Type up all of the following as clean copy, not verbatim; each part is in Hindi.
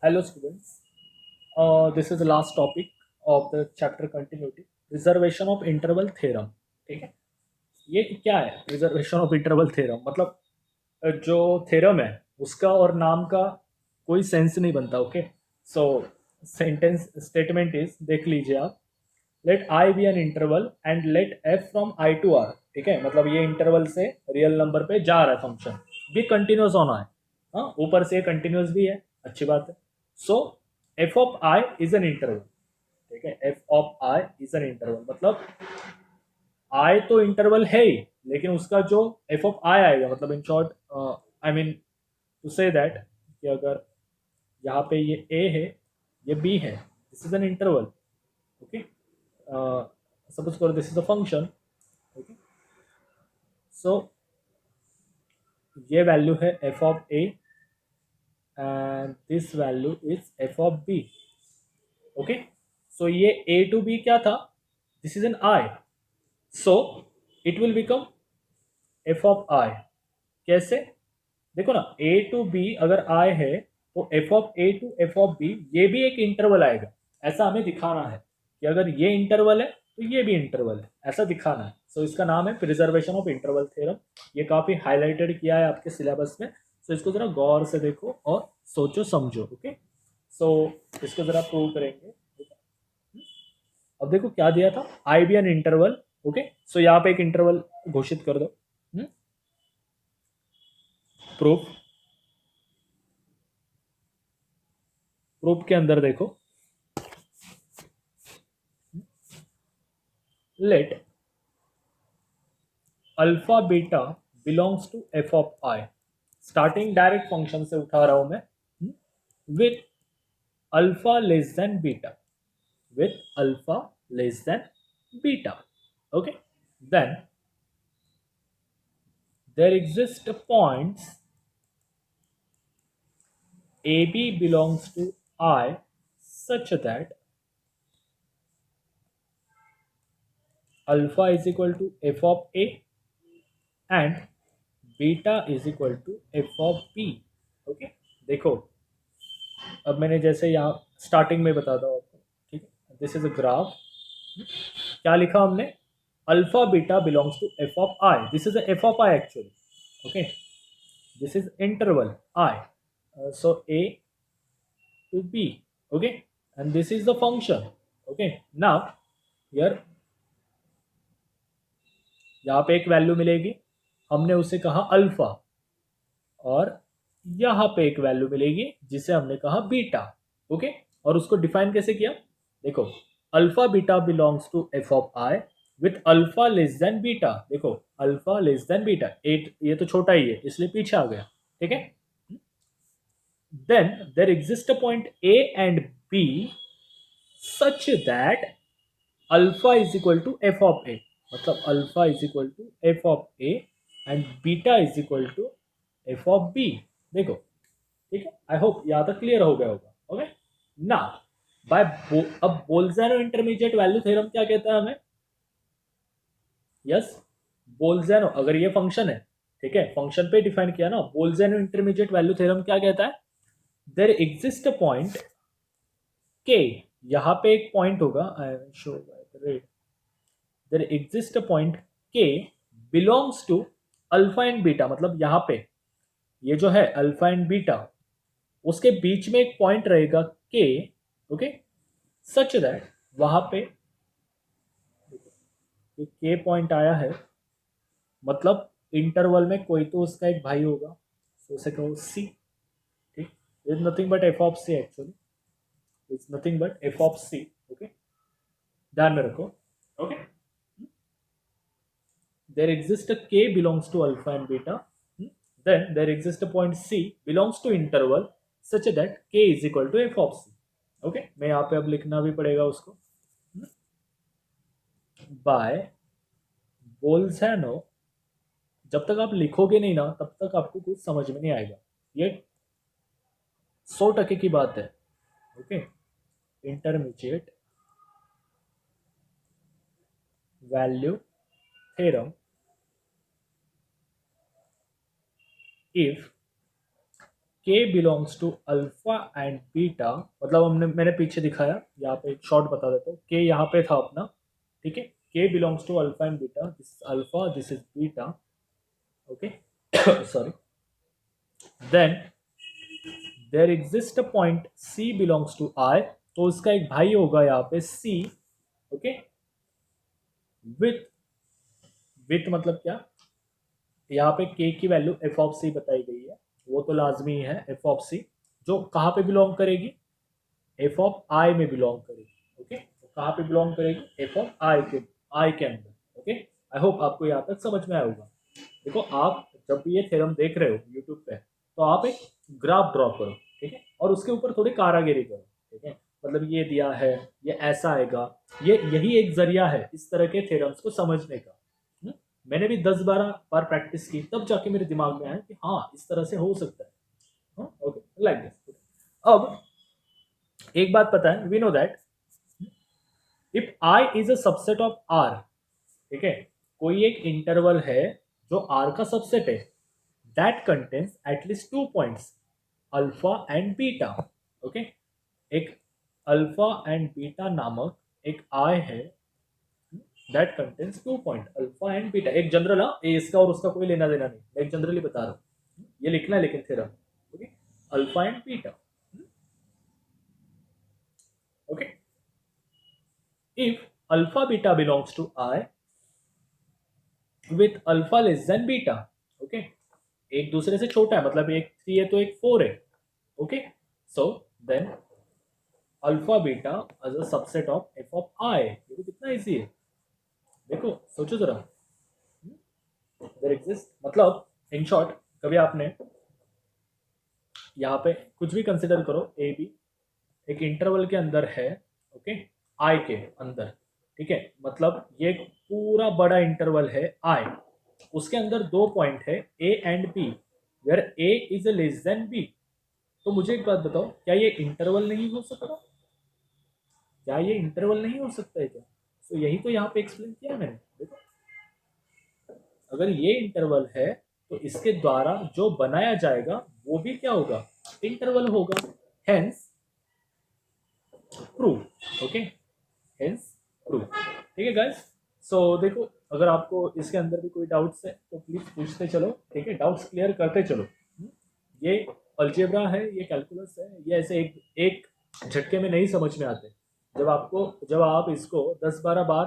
Hello students, this is the last topic of the chapter continuity, reservation of interval theorem. ठीक है, ये क्या है रिजर्वेशन ऑफ इंटरवल थ्योरम? मतलब जो थ्योरम है उसका और नाम का कोई सेंस नहीं बनता। Okay, so sentence statement is, देख लीजिए आप, let I be an interval and let f from I to R. ठीक है, मतलब ये इंटरवल से रियल नंबर पे जा रहा है फंक्शन, भी कंटिन्यूस होना है। हाँ, ऊपर से कंटिन्यूस भी है, अच्छी बात है। So F of I is an interval. ठीक है, F of I is an interval मतलब आई तो इंटरवल है ही, लेकिन उसका जो एफ ऑफ आई आएगा, मतलब in short I mean to say that कि अगर यहाँ पे ये ए है, ये बी है, this is an interval. Okay, suppose करो this is a function. Okay, so ये वैल्यू है F of A and this value is F of B. Okay, so ये ए टू बी क्या था, this is an I, so it will become F of I. कैसे? देखो ना, ए टू बी अगर आई है तो f of A to F of B ये भी एक इंटरवल आएगा। ऐसा हमें दिखाना है कि अगर ये इंटरवल है तो ये भी इंटरवल है, ऐसा दिखाना है। सो इसका नाम है प्रिजर्वेशन ऑफ इंटरवल थ्योरम। ये काफी हाईलाइटेड किया है आपके सिलेबस में। सो इसको जरा गौर से देखो और सोचो समझो। ओके, सो इसको जरा प्रूव करेंगे। अब देखो क्या दिया था, आई बी एन इंटरवल। ओके, सो यहाँ पे एक इंटरवल घोषित कर दो। प्रूफ, प्रूफ के अंदर देखो, let alpha beta belongs to F of I. Starting direct function से उठा रहा हूं मैं, with alpha less than beta, with alpha less than beta. Okay, then there exist points AB belongs to I such that alpha is equal to f of A and beta is equal to f of B. Okay, देखो, अब मैंने जैसे यहाँ स्टार्टिंग में बता दो आपको। ठीक है, दिस इज अ ग्राफ। क्या लिखा हमने, alpha beta belongs to F of I, this is F of I actually. Okay, this is interval I, so A to B. Okay, and this is the function. Okay, now here यहाँ पे एक वैल्यू मिलेगी, हमने उसे कहा अल्फा, और यहाँ पे एक वैल्यू मिलेगी जिसे हमने कहा बीटा। ओके, और उसको डिफाइन कैसे किया, देखो, alpha beta belongs to F of I with alpha less than beta. देखो, alpha less than beta, at ये तो छोटा ही है इसलिए पीछे आ गया। ठीक है, then there exists a point A and B such that alpha is equal to f of A, मतलब alpha is equal to f of A and beta is equal to f of B। देखो, ठीक है, आई होप यहाँ तक क्लियर हो गया होगा। ओके, ना बाय अब बोल्जैनो इंटरमीडिएट वैल्यू थ्योरम क्या कहता है हमें, यस, बोल्जैनो, अगर ये फंक्शन है, ठीक है, फंक्शन पे डिफाइन किया ना, बोल्जैनो इंटरमीडिएट वैल्यू थ्योरम क्या कहता है, देयर एग्जिस्ट अ पॉइंट के, यहाँ पे एक पॉइंट होगा, I show red, there exist a point के belongs to alpha and beta, मतलब यहाँ पे ये जो है अल्फा एंड बीटा, उसके बीच में एक पॉइंट रहेगा के। ओके, सच दैट वहां पे के पॉइंट आया है, मतलब इंटरवल में कोई तो उसका एक भाई होगा, तो उसे कहो सी। ठीक, is nothing but f of C actually, it's nothing but f of C. Okay, ध्यान में रखो। Okay, there exists a k belongs to alpha and beta, then there exists a point c belongs to interval such that k is equal to f of c। Okay, मैं यहाँ पे अब लिखना भी पड़ेगा उसको, बाय बोल्जैनो। जब तक आप लिखोगे नहीं ना तब तक आपको कुछ समझ में नहीं आएगा, ये 100% की बात है। Okay, intermediate value theorem, if k belongs to alpha and beta, मतलब मैंने पीछे दिखाया, यहाँ पे एक शॉर्ट बता देता हूँ, k यहाँ पे था अपना, ठीक है, k belongs to alpha and beta, this is alpha, this is beta, okay, sorry, then there exist a point c belongs to I, तो उसका एक भाई होगा यहाँ पे c, ओके, विथ मतलब क्या, यहाँ पे k की वैल्यू f ऑफ c बताई गई है, वो तो लाजमी है f ऑफ c, जो कहाँ पे बिलोंग करेगी, f ऑफ i में बिलोंग करेगी, ओके, तो कहाँ पे बिलोंग करेगी, f ऑफ i के अंदर, ओके। आई होप आपको यहाँ तक समझ में आया होगा। देखो आप जब भी ये थ्योरम देख रहे हो यूट्यूब पे, तो आप एक ग्राफ ड्रॉ करो, ठीक है, और उसके ऊपर थोड़ी कारागिरी करो, ठीक है, मतलब ये दिया है, ये ऐसा आएगा, ये यही एक जरिया है इस तरह के थ्योरम्स को समझने का। मैंने भी 10-12 बार प्रैक्टिस की, तब जाके मेरे दिमाग में आया कि हाँ इस तरह से हो सकता है, ओके, लाइक दिस। अब एक बात पता है, we know that if I is a subset of R, ठीक है, कोई एक इंटरवल है जो आर का सबसेट है, that contains at least 2 points alpha and beta, okay, एक अल्फा एंड बीटा नामक एक आई है, that contains 2 point alpha and beta, एक जनरल, हाँ, ये इसका और उसका कोई लेना देना नहीं, मैं एक जनरली बता रहा हूँ, ये लिखना है लेकिन theorem, okay, alpha and beta, okay, if alpha beta belongs to I with alpha less than beta, okay, एक दूसरे से छोटा है, मतलब एक 3 है तो एक 4 है, okay, so then alpha beta as a subset of F of I, ये भी कितना इजी है, देखो सोचो जरा, देयर एग्जिस्ट, मतलब इन शॉर्ट, कभी आपने यहाँ पे कुछ भी कंसिडर करो, ए बी एक इंटरवल के अंदर है, ओके, आई के अंदर, ठीक है, मतलब ये एक पूरा बड़ा इंटरवल है आई, उसके अंदर 2 पॉइंट है A and B, where A is less than B, तो मुझे एक बात बताओ, क्या ये इंटरवल नहीं हो सकता, क्या ये इंटरवल नहीं हो सकता है क्या, तो यही तो यहाँ पे एक्सप्लेन किया मैंने, देखो अगर ये इंटरवल है तो इसके द्वारा जो बनाया जाएगा वो भी क्या होगा, इंटरवल होगा, hence prove, okay, hence prove, ठीक है गाइस। सो देखो अगर आपको इसके अंदर भी कोई डाउट्स है तो प्लीज पूछते चलो, ठीक है, डाउट्स क्लियर करते चलो, ये अलजेब्रा है, ये कैलकुलस है, ये ऐसे एक एक झटके में नहीं समझ में आते, जब आप इसको 10-12 बार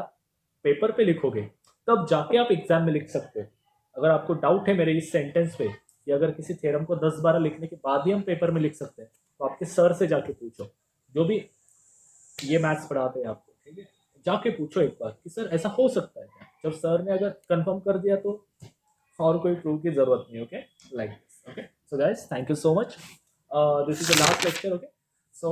पेपर पे लिखोगे तब जाके आप एग्जाम में लिख सकते हो। अगर आपको डाउट है मेरे इस सेंटेंस पे कि अगर किसी थ्योरम को 10-12 लिखने के बाद ही हम पेपर में लिख सकते हैं, तो आपके सर से जाके पूछो, जो भी ये मैथ्स पढ़ाते हैं आपको, ठीक है, जाके पूछो एक बार कि सर ऐसा हो सकता है क्या, जब सर ने अगर कंफर्म कर दिया तो और कोई प्रूफ की जरूरत नहीं, okay, like this, okay, so guys thank you so much, this is the last lecture, okay, so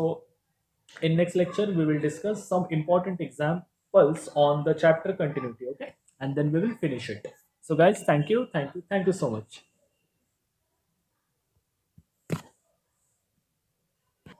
in next lecture we will discuss some important examples on the chapter continuity, okay, and then we will finish it. So guys, thank you, thank you, thank you so much.